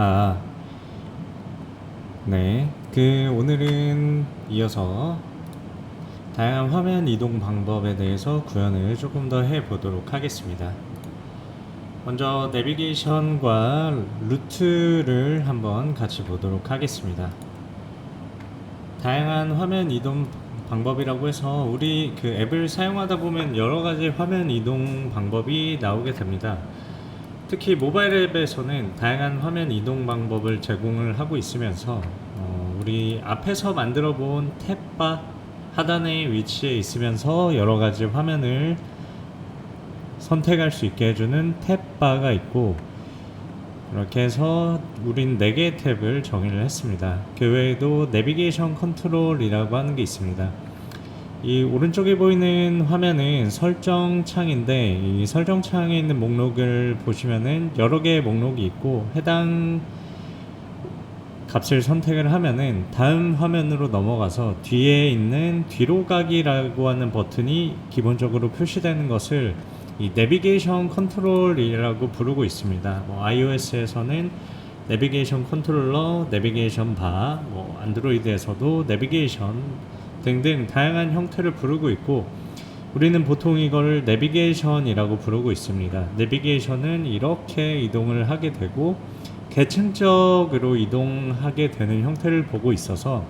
아, 네. 오늘은 이어서 다양한 화면 이동 방법에 대해서 구현을 조금 더 해보도록 하겠습니다. 먼저 내비게이션과 루트를 한번 같이 보도록 하겠습니다. 다양한 화면 이동 방법이라고 해서 우리 앱을 사용하다 보면 여러 가지 화면 이동 방법이 나오게 됩니다. 특히 모바일 앱에서는 다양한 화면 이동 방법을 제공을 하고 있으면서 우리 앞에서 만들어 본 탭바 하단에 위치해 있으면서 여러 가지 화면을 선택할 수 있게 해주는 탭바가 있고, 이렇게 해서 우린 4개의 탭을 정의를 했습니다. 그 외에도 내비게이션 컨트롤이라고 하는 게 있습니다. 이 오른쪽에 보이는 화면은 설정 창인데, 이 설정 창에 있는 목록을 보시면은 여러 개의 목록이 있고, 해당 값을 선택을 하면은 다음 화면으로 넘어가서 뒤에 있는 뒤로 가기라고 하는 버튼이 기본적으로 표시되는 것을 이 내비게이션 컨트롤이라고 부르고 있습니다. iOS에서는 내비게이션 컨트롤러, 내비게이션 바, 안드로이드에서도 내비게이션 등등 다양한 형태를 부르고 있고, 우리는 보통 이걸 내비게이션이라고 부르고 있습니다. 내비게이션은 이렇게 이동을 하게 되고 계층적으로 이동하게 되는 형태를 보고 있어서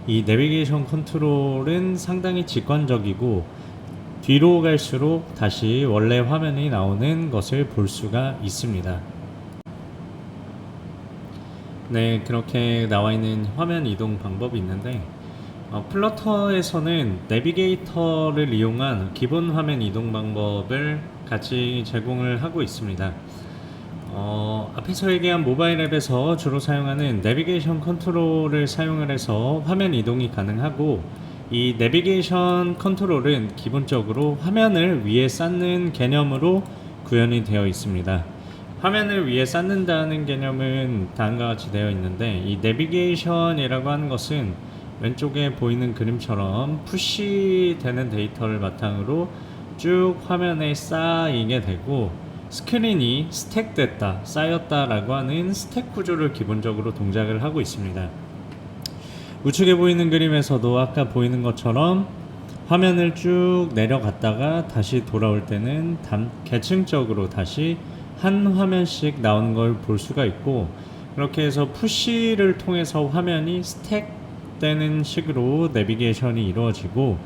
이 내비게이션 컨트롤은 상당히 직관적이고 뒤로 갈수록 다시 원래 화면이 나오는 것을 볼 수가 있습니다. 네, 그렇게 나와 있는 화면 이동 방법이 있는데, 플러터에서는 내비게이터를 이용한 기본 화면 이동 방법을 같이 제공을 하고 있습니다. 앞에서 얘기한 모바일 앱에서 주로 사용하는 내비게이션 컨트롤을 사용을 해서 화면 이동이 가능하고, 이 내비게이션 컨트롤은 기본적으로 화면을 위에 쌓는 개념으로 구현이 되어 있습니다. 화면을 위에 쌓는다는 개념은 다음과 같이 되어 있는데, 이 내비게이션이라고 하는 것은 왼쪽에 보이는 그림처럼 푸시되는 데이터를 바탕으로 쭉 화면에 쌓이게 되고, 스크린이 스택됐다, 쌓였다 라고 하는 스택 구조를 기본적으로 동작을 하고 있습니다. 우측에 보이는 그림에서도 아까 보이는 것처럼 화면을 쭉 내려갔다가 다시 돌아올 때는 계층적으로 다시 한 화면씩 나오는 걸 볼 수가 있고, 그렇게 해서 푸시를 통해서 화면이 스택되는 식으로 내비게이션이 이루어지고,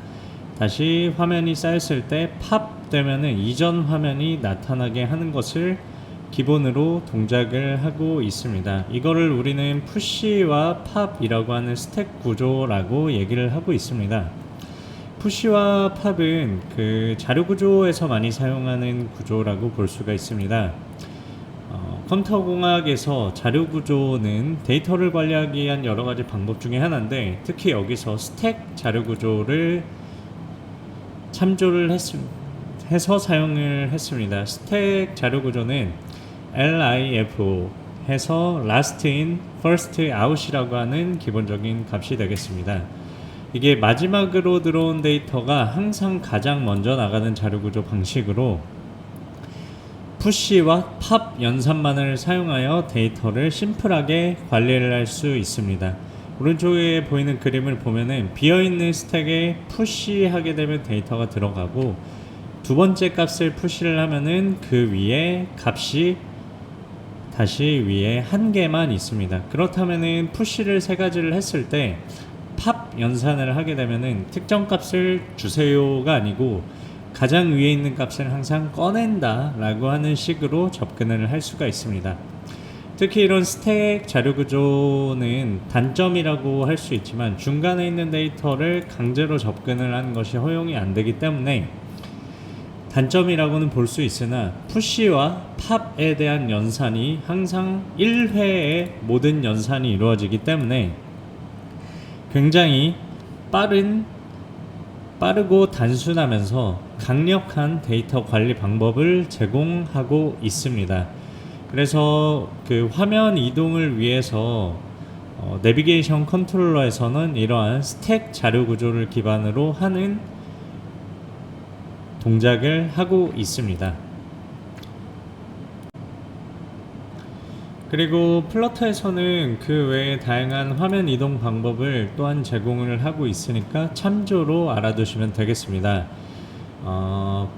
다시 화면이 쌓였을 때 팝 되면은 이전 화면이 나타나게 하는 것을 기본으로 동작을 하고 있습니다. 이거를 우리는 푸시와 팝이라고 하는 스택 구조라고 얘기를 하고 있습니다. 푸시와 팝은 자료 구조에서 많이 사용하는 구조라고 볼 수가 있습니다. 컴퓨터 공학에서 자료 구조는 데이터를 관리하기 위한 여러 가지 방법 중에 하나인데, 특히 여기서 스택 자료 구조를 참조를 해서 사용을 했습니다. 스택 자료 구조는 LIF 해서 Last In, First Out이라고 하는 기본적인 값이 되겠습니다. 이게 마지막으로 들어온 데이터가 항상 가장 먼저 나가는 자료 구조 방식으로 푸시와 팝 연산만을 사용하여 데이터를 심플하게 관리를 할 수 있습니다. 오른쪽에 보이는 그림을 보면은 비어있는 스택에 푸시하게 되면 데이터가 들어가고, 두 번째 값을 푸시를 하면은 그 위에 값이 다시 위에 한 개만 있습니다. 그렇다면은 푸시를 3가지를 했을 때 팝 연산을 하게 되면은 특정 값을 주세요가 아니고 가장 위에 있는 값을 항상 꺼낸다 라고 하는 식으로 접근을 할 수가 있습니다. 특히 이런 스택 자료 구조는 단점이라고 할 수 있지만 중간에 있는 데이터를 강제로 접근을 하는 것이 허용이 안 되기 때문에 단점이라고는 볼 수 있으나, 푸시와 팝에 대한 연산이 항상 1회에 모든 연산이 이루어지기 때문에 굉장히 빠르고 단순하면서 강력한 데이터 관리 방법을 제공하고 있습니다. 그래서 화면 이동을 위해서 내비게이션 컨트롤러에서는 이러한 스택 자료 구조를 기반으로 하는 동작을 하고 있습니다. 그리고 플러터에서는 그 외에 다양한 화면 이동 방법을 또한 제공을 하고 있으니까 참조로 알아두시면 되겠습니다.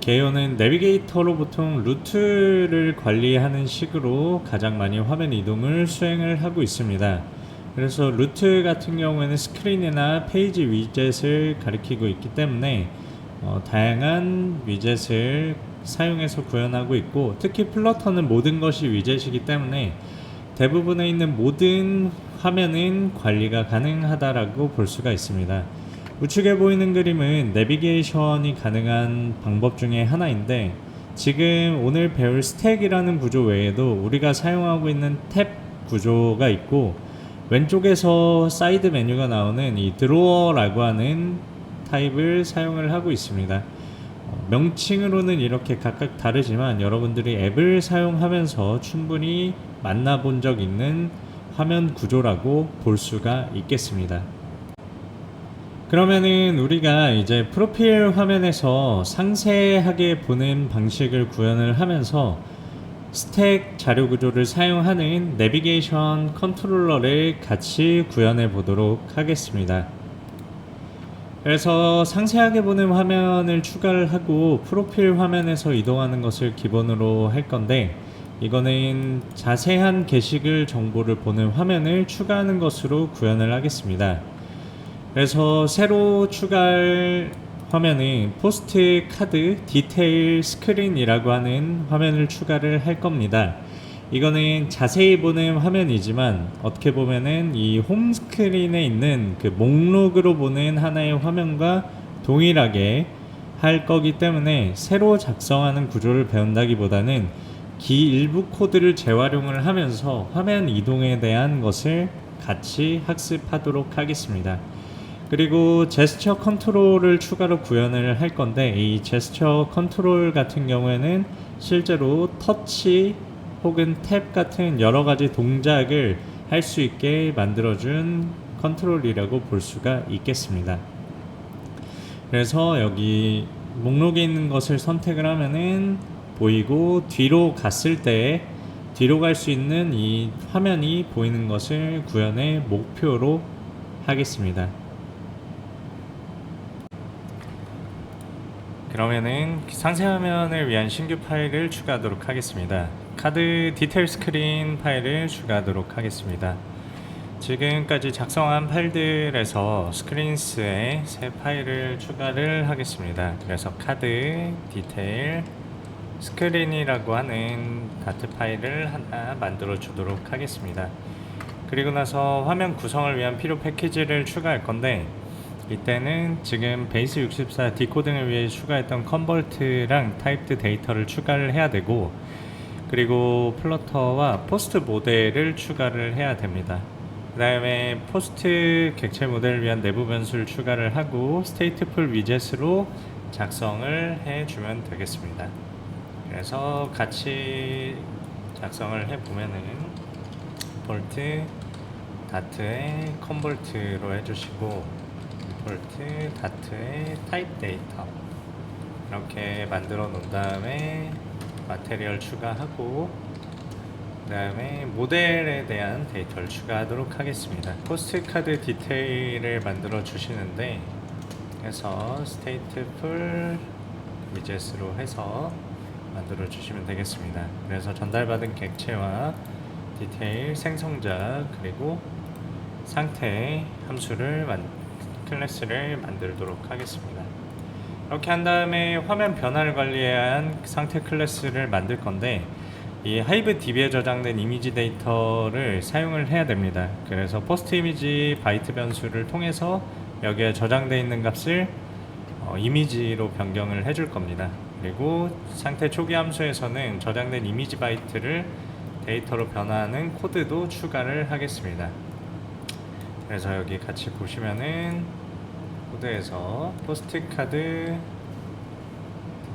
개요는 내비게이터로 보통 루트를 관리하는 식으로 가장 많이 화면 이동을 수행을 하고 있습니다. 그래서 루트 같은 경우에는 스크린이나 페이지 위젯을 가리키고 있기 때문에 다양한 위젯을 사용해서 구현하고 있고, 특히 플러터는 모든 것이 위젯이기 때문에 대부분에 있는 모든 화면은 관리가 가능하다라고 볼 수가 있습니다. 우측에 보이는 그림은 내비게이션이 가능한 방법 중에 하나인데, 지금 오늘 배울 스택이라는 구조 외에도 우리가 사용하고 있는 탭 구조가 있고, 왼쪽에서 사이드 메뉴가 나오는 이 드로어라고 하는 타입을 사용을 하고 있습니다. 명칭으로는 이렇게 각각 다르지만 여러분들이 앱을 사용하면서 충분히 만나본 적 있는 화면 구조라고 볼 수가 있겠습니다. 그러면은 우리가 이제 프로필 화면에서 상세하게 보는 방식을 구현을 하면서 스택 자료 구조를 사용하는 내비게이션 컨트롤러를 같이 구현해 보도록 하겠습니다. 그래서 상세하게 보는 화면을 추가를 하고 프로필 화면에서 이동하는 것을 기본으로 할 건데, 이거는 자세한 게시글 정보를 보는 화면을 추가하는 것으로 구현을 하겠습니다. 그래서 새로 추가할 화면은 포스트 카드 디테일 스크린이라고 하는 화면을 추가를 할 겁니다. 이거는 자세히 보는 화면이지만 어떻게 보면은 이 홈 스크린에 있는 그 목록으로 보는 하나의 화면과 동일하게 할 거기 때문에 새로 작성하는 구조를 배운다기보다는 기 일부 코드를 재활용을 하면서 화면 이동에 대한 것을 같이 학습하도록 하겠습니다. 그리고 제스처 컨트롤을 추가로 구현을 할 건데, 이 제스처 컨트롤 같은 경우에는 실제로 터치 혹은 탭 같은 여러 가지 동작을 할 수 있게 만들어준 컨트롤이라고 볼 수가 있겠습니다. 그래서 여기 목록에 있는 것을 선택을 하면은 보이고, 뒤로 갔을 때 뒤로 갈 수 있는 이 화면이 보이는 것을 구현의 목표로 하겠습니다. 그러면은 상세 화면을 위한 신규 파일을 추가하도록 하겠습니다. 카드 디테일 스크린 파일을 추가하도록 하겠습니다. 지금까지 작성한 파일들에서 스크린스에 새 파일을 추가를 하겠습니다. 그래서 카드 디테일 스크린이라고 하는 다트 파일을 하나 만들어 주도록 하겠습니다. 그리고 나서 화면 구성을 위한 필요 패키지를 추가할 건데, 이때는 지금 베이스 64 디코딩을 위해 추가했던 컨버트랑 타입드 데이터를 추가를 해야 되고, 그리고 플러터와 포스트 모델을 추가를 해야 됩니다. 그 다음에 포스트 객체 모델을 위한 내부 변수를 추가를 하고 스테이트풀 위젯으로 작성을 해주면 되겠습니다. 그래서 같이 작성을 해보면은 볼트 다트에 컨버트로 해주시고, 볼트 다트의 타입 데이터 이렇게 만들어 놓은 다음에 마테리얼 추가하고, 그 다음에 모델에 대한 데이터를 추가하도록 하겠습니다. 포스트 카드 디테일을 만들어 주시는데, 그래서 스테이트풀 위젯으로 해서 만들어 주시면 되겠습니다. 그래서 전달받은 객체와 디테일 생성자 그리고 상태 함수를 클래스를 만들도록 하겠습니다. 이렇게 한 다음에 화면 변화를 관리한 상태 클래스를 만들 건데, 이 하이브 DB에 저장된 이미지 데이터를 사용을 해야 됩니다. 그래서 포스트 이미지 바이트 변수를 통해서 여기에 저장되어 있는 값을 이미지로 변경을 해줄 겁니다. 그리고 상태 초기 함수에서는 저장된 이미지 바이트를 데이터로 변화하는 코드도 추가를 하겠습니다. 그래서 여기 같이 보시면은 코드에서 포스트 카드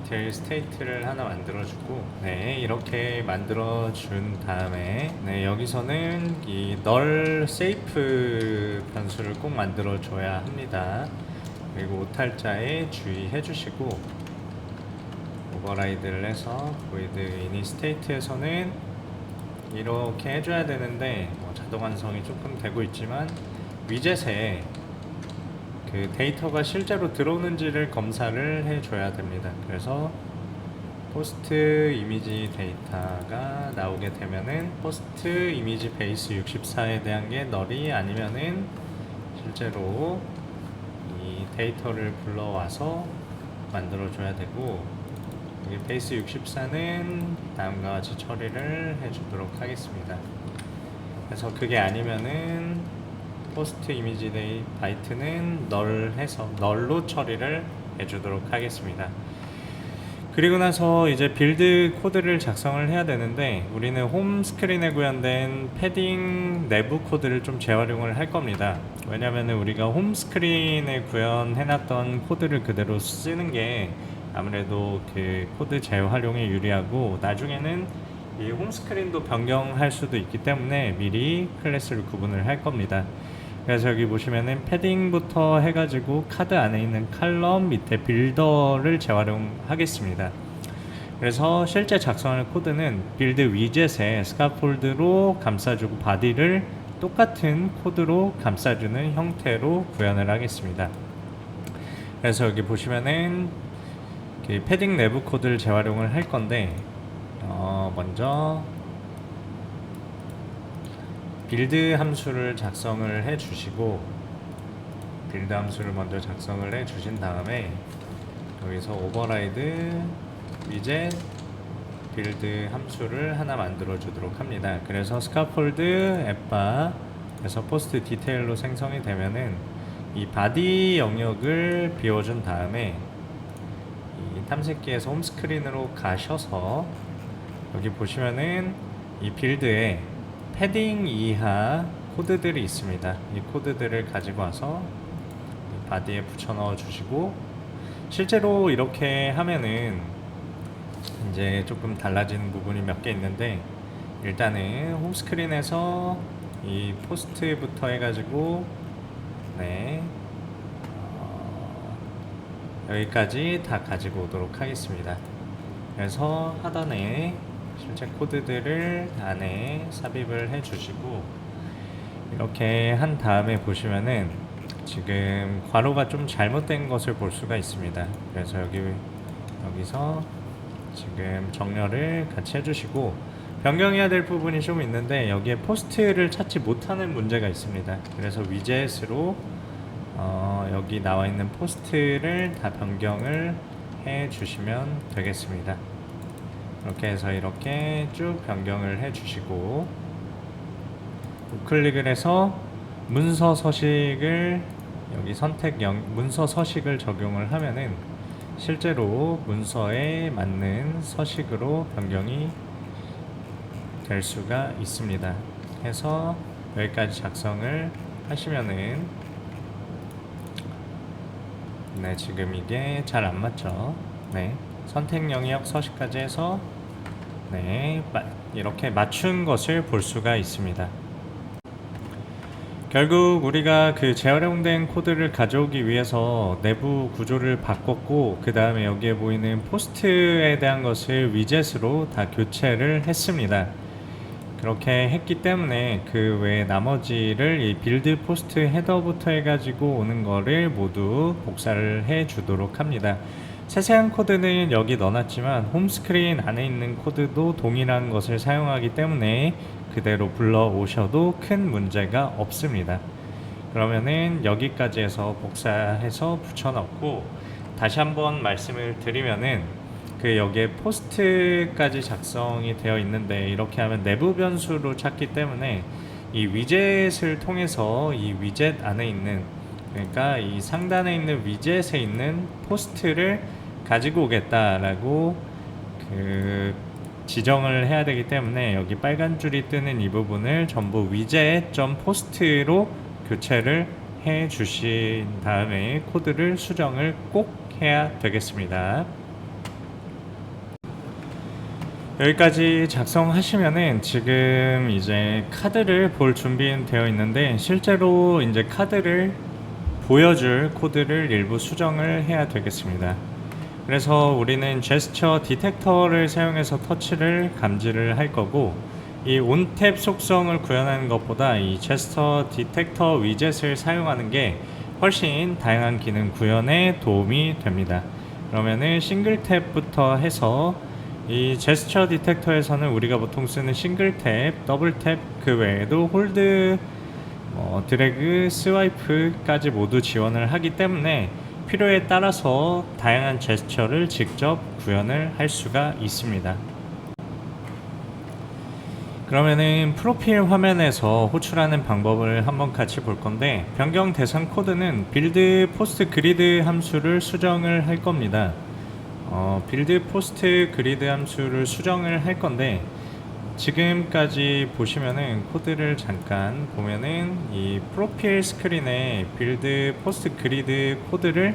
디테일 스테이트를 하나 만들어주고, 네, 이렇게 만들어준 다음에, 네, 여기서는 이 널 세이프 변수를 꼭 만들어줘야 합니다. 그리고 오탈자에 주의해 주시고, 오버라이드를 해서 void init state에서는 이렇게 해줘야 되는데 자동 완성이 조금 되고 있지만 위젯에 그 데이터가 실제로 들어오는지를 검사를 해줘야 됩니다. 그래서 포스트 이미지 데이터가 나오게 되면은 포스트 이미지 베이스 64에 대한 게 널이 아니면은 실제로 이 데이터를 불러와서 만들어줘야 되고, 여기 베이스 64는 다음과 같이 처리를 해주도록 하겠습니다. 그래서 그게 아니면은 포스트 이미지 데이 바이트는 널 해서 널로 처리를 해주도록 하겠습니다. 그리고 나서 이제 빌드 코드를 작성을 해야 되는데, 우리는 홈 스크린에 구현된 패딩 내부 코드를 좀 재활용을 할 겁니다. 왜냐면은 우리가 홈 스크린에 구현해놨던 코드를 그대로 쓰는 게 아무래도 그 코드 재활용에 유리하고, 나중에는 이 홈 스크린도 변경할 수도 있기 때문에 미리 클래스를 구분을 할 겁니다. 그래서 여기 보시면은 패딩부터 해가지고 카드 안에 있는 칼럼 밑에 빌더를 재활용하겠습니다. 그래서 실제 작성할 코드는 빌드 위젯에 스카폴드로 감싸주고 바디를 똑같은 코드로 감싸주는 형태로 구현을 하겠습니다. 그래서 여기 보시면은 그 패딩 내부 코드를 재활용을 할 건데, 먼저 빌드 함수를 작성을 해 주시고, 빌드 함수를 먼저 작성을 해 주신 다음에 여기서 오버라이드 위젯 빌드 함수를 하나 만들어 주도록 합니다. 그래서 스카폴드 앱바 에서 포스트 디테일로 생성이 되면은 이 바디 영역을 비워준 다음에 이 탐색기에서 홈스크린으로 가셔서 여기 보시면은 이 빌드에 패딩 이하 코드들이 있습니다. 이 코드들을 가지고 와서 바디에 붙여 넣어 주시고, 실제로 이렇게 하면은 이제 조금 달라지는 부분이 몇 개 있는데, 일단은 홈스크린에서 이 포스트부터 해가지고 여기까지 다 가지고 오도록 하겠습니다. 그래서 하단에 실제 코드들을 안에 삽입을 해 주시고, 이렇게 한 다음에 보시면은 지금 괄호가 좀 잘못된 것을 볼 수가 있습니다. 그래서 여기서 지금 정렬을 같이 해주시고, 변경해야 될 부분이 좀 있는데 여기에 포스트를 찾지 못하는 문제가 있습니다. 그래서 위젯으로 여기 나와 있는 포스트를 다 변경을 해 주시면 되겠습니다. 이렇게 해서 이렇게 쭉 변경을 해 주시고, 우클릭을 해서 문서 서식을 여기 문서 서식을 적용을 하면은 실제로 문서에 맞는 서식으로 변경이 될 수가 있습니다. 해서 여기까지 작성을 하시면은 지금 이게 잘 안 맞죠. 선택 영역 서식까지 해서 이렇게 맞춘 것을 볼 수가 있습니다. 결국 우리가 그 재활용된 코드를 가져오기 위해서 내부 구조를 바꿨고, 그 다음에 여기에 보이는 포스트에 대한 것을 위젯으로 다 교체를 했습니다. 그렇게 했기 때문에 그 외에 나머지를 이 빌드 포스트 헤더부터 해가지고 오는 거를 모두 복사를 해 주도록 합니다. 세세한 코드는 여기 넣어놨지만 홈스크린 안에 있는 코드도 동일한 것을 사용하기 때문에 그대로 불러오셔도 큰 문제가 없습니다. 그러면은 여기까지 해서 복사해서 붙여넣고, 다시 한번 말씀을 드리면은 여기에 포스트까지 작성이 되어 있는데, 이렇게 하면 내부 변수로 찾기 때문에 이 위젯을 통해서 이 위젯 안에 있는, 그러니까 이 상단에 있는 위젯에 있는 포스트를 가지고 오겠다라고 지정을 해야 되기 때문에 여기 빨간 줄이 뜨는 이 부분을 전부 위젯.post로 교체를 해 주신 다음에 코드를 수정을 꼭 해야 되겠습니다. 여기까지 작성하시면은 지금 이제 카드를 볼 준비는 되어 있는데, 실제로 이제 카드를 보여줄 코드를 일부 수정을 해야 되겠습니다. 그래서 우리는 제스처 디텍터를 사용해서 터치를 감지를 할 거고, 이 온탭 속성을 구현하는 것보다 이 제스처 디텍터 위젯을 사용하는 게 훨씬 다양한 기능 구현에 도움이 됩니다. 그러면은 싱글 탭부터 해서 이 제스처 디텍터에서는 우리가 보통 쓰는 싱글 탭, 더블 탭, 그 외에도 홀드, 드래그, 스와이프까지 모두 지원을 하기 때문에 필요에 따라서 다양한 제스처를 직접 구현을 할 수가 있습니다. 그러면은 프로필 화면에서 호출하는 방법을 한번 같이 볼 건데, 변경 대상 코드는 빌드 포스트 그리드 함수를 수정을 할 겁니다. 빌드 포스트 그리드 함수를 수정을 할 건데, 지금까지 보시면은 코드를 잠깐 보면은 이 프로필 스크린에 빌드 포스트 그리드 코드를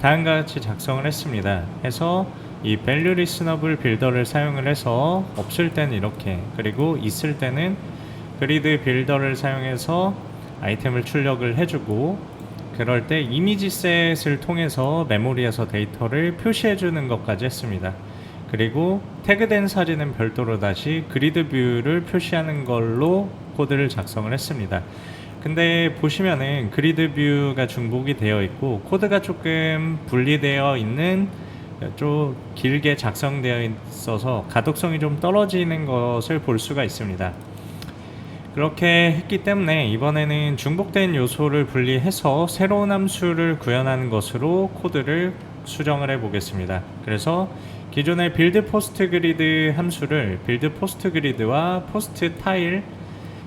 다음과 같이 작성을 했습니다. 해서 이 value listenable 빌더를 사용을 해서 없을 때는 이렇게, 그리고 있을 때는 그리드 빌더를 사용해서 아이템을 출력을 해주고, 그럴 때 이미지 셋을 통해서 메모리에서 데이터를 표시해 주는 것까지 했습니다. 그리고 태그된 사진은 별도로 다시 그리드 뷰를 표시하는 걸로 코드를 작성을 했습니다. 근데 보시면은 그리드 뷰가 중복이 되어 있고 코드가 조금 분리되어 있는, 좀 길게 작성되어 있어서 가독성이 좀 떨어지는 것을 볼 수가 있습니다. 그렇게 했기 때문에 이번에는 중복된 요소를 분리해서 새로운 함수를 구현하는 것으로 코드를 수정을 해 보겠습니다. 그래서 기존의 빌드 포스트 그리드 함수를 빌드 포스트 그리드와 포스트 타일,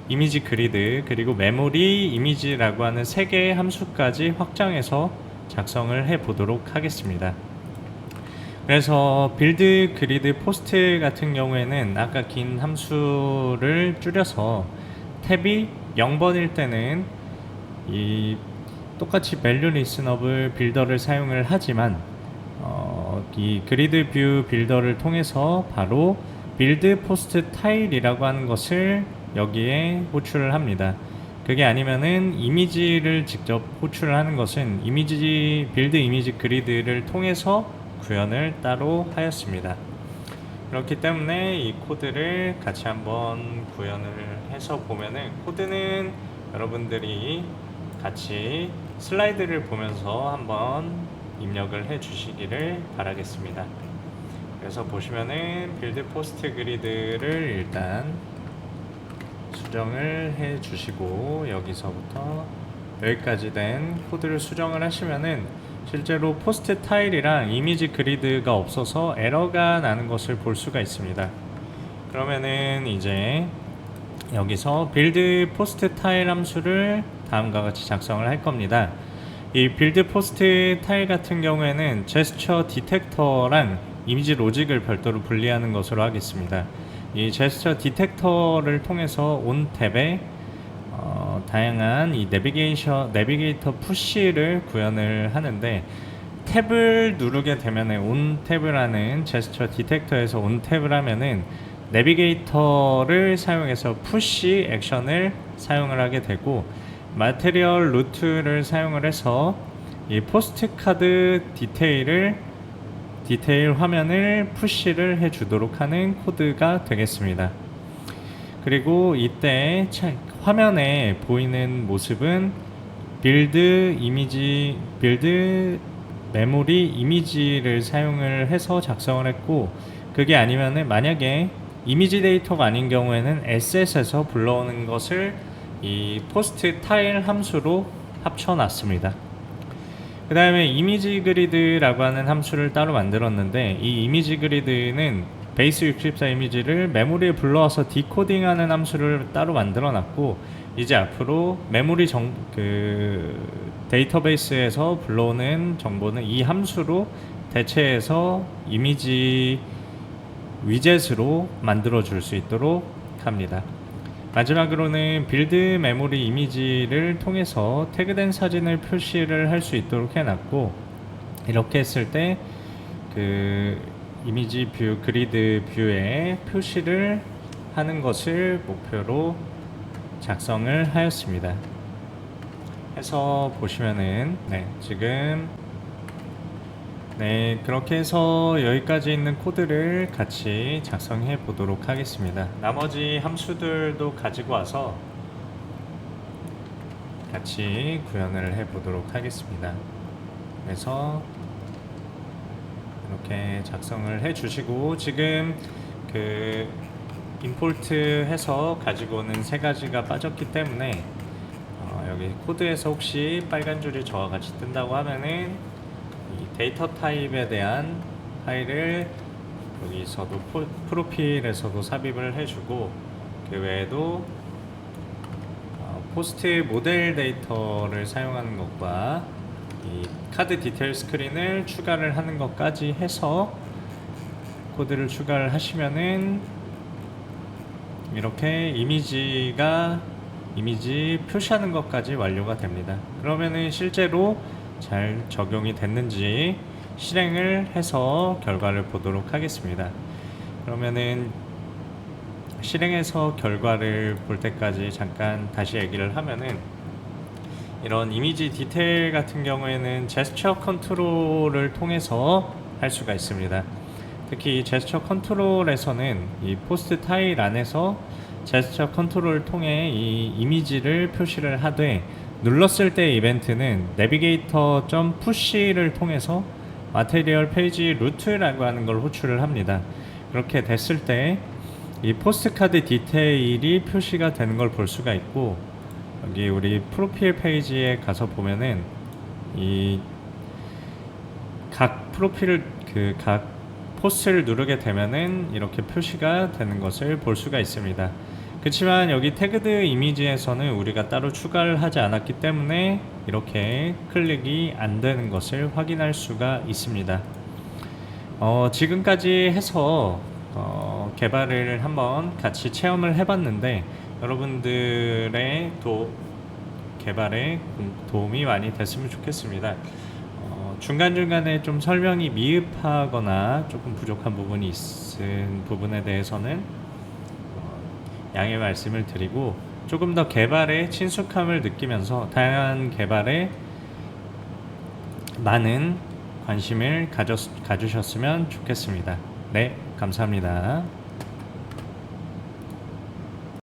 이미지 그리드, 그리고 메모리 이미지라고 하는 3개의 함수까지 확장해서 작성을 해 보도록 하겠습니다. 그래서 빌드 그리드 포스트 같은 경우에는 아까 긴 함수를 줄여서 탭이 0번일 때는 이 똑같이 value listenable 빌더를 사용을 하지만 이 그리드 뷰 빌더를 통해서 바로 빌드 포스트 타일이라고 하는 것을 여기에 호출을 합니다. 그게 아니면은 이미지를 직접 호출을 하는 것은 빌드 이미지 그리드를 통해서 구현을 따로 하였습니다. 그렇기 때문에 이 코드를 같이 한번 구현을 해서 보면은, 코드는 여러분들이 같이 슬라이드를 보면서 한번 입력을 해 주시기를 바라겠습니다. 그래서 보시면은 빌드 포스트 그리드를 일단 수정을 해 주시고, 여기서부터 여기까지 된 코드를 수정을 하시면은 실제로 포스트 타일이랑 이미지 그리드가 없어서 에러가 나는 것을 볼 수가 있습니다. 그러면은 이제 여기서 빌드 포스트 타일 함수를 다음과 같이 작성을 할 겁니다. 이 빌드 포스트 타일 같은 경우에는 제스처 디텍터랑 이미지 로직을 별도로 분리하는 것으로 하겠습니다. 이 제스처 디텍터를 통해서 온 탭에 다양한 이 내비게이터 푸시를 구현을 하는데, 탭을 누르게 되면은 온 탭을 하는 제스처 디텍터에서 온 탭을 하면은 내비게이터를 사용해서 푸시 액션을 사용을 하게 되고, 마테리얼 루트를 사용을 해서 이 포스트 카드 디테일 화면을 푸시를 해 주도록 하는 코드가 되겠습니다. 그리고 이때 화면에 보이는 모습은 빌드 메모리 이미지를 사용을 해서 작성을 했고, 그게 아니면은 만약에 이미지 데이터가 아닌 경우에는 SS에서 불러오는 것을 이 포스트 타일 함수로 합쳐놨습니다. 그 다음에 이미지 그리드라고 하는 함수를 따로 만들었는데, 이 이미지 그리드는 베이스 64 이미지를 메모리에 불러와서 디코딩하는 함수를 따로 만들어놨고, 이제 앞으로 메모리 데이터베이스에서 불러오는 정보는 이 함수로 대체해서 이미지 위젯으로 만들어 줄 수 있도록 합니다. 마지막으로는 빌드 메모리 이미지를 통해서 태그된 사진을 표시를 할 수 있도록 해놨고, 이렇게 했을 때 그 이미지 뷰, 그리드 뷰에 표시를 하는 것을 목표로 작성을 하였습니다. 해서 보시면은 지금 네, 그렇게 해서 여기까지 있는 코드를 같이 작성해 보도록 하겠습니다. 나머지 함수들도 가지고 와서 같이 구현을 해 보도록 하겠습니다. 그래서 이렇게 작성을 해 주시고, 지금 그 임포트 해서 가지고 오는 세 가지가 빠졌기 때문에 여기 코드에서 혹시 빨간 줄이 저와 같이 뜬다고 하면은 이 데이터 타입에 대한 파일을 여기서도 프로필에서도 삽입을 해주고, 그 외에도 포스트 모델 데이터를 사용하는 것과 이 카드 디테일 스크린을 추가를 하는 것까지 해서 코드를 추가를 하시면은 이렇게 이미지 표시하는 것까지 완료가 됩니다. 그러면은 실제로 잘 적용이 됐는지 실행을 해서 결과를 보도록 하겠습니다. 그러면은 실행해서 결과를 볼 때까지 잠깐 다시 얘기를 하면은, 이런 이미지 디테일 같은 경우에는 제스처 컨트롤을 통해서 할 수가 있습니다. 특히 제스처 컨트롤에서는 이 포스트 타일 안에서 제스처 컨트롤을 통해 이 이미지를 표시를 하되, 눌렀을 때 이벤트는 내비게이터 점 푸시를 통해서 마테리얼 페이지 루트라고 하는 걸 호출을 합니다. 그렇게 됐을 때 이 포스트카드 디테일이 표시가 되는 걸 볼 수가 있고, 여기 우리 프로필 페이지에 가서 보면은 이 각 프로필을 각 포스트를 누르게 되면은 이렇게 표시가 되는 것을 볼 수가 있습니다. 그렇지만 여기 태그드 이미지에서는 우리가 따로 추가를 하지 않았기 때문에 이렇게 클릭이 안 되는 것을 확인할 수가 있습니다. 지금까지 해서 개발을 한번 같이 체험을 해봤는데, 여러분들의 개발에 도움이 많이 됐으면 좋겠습니다. 중간중간에 좀 설명이 미흡하거나 조금 부족한 부분이 있은 부분에 대해서는 양해 말씀을 드리고, 조금 더 개발에 친숙함을 느끼면서 다양한 개발에 많은 관심을 가주셨으면 좋겠습니다. 네, 감사합니다.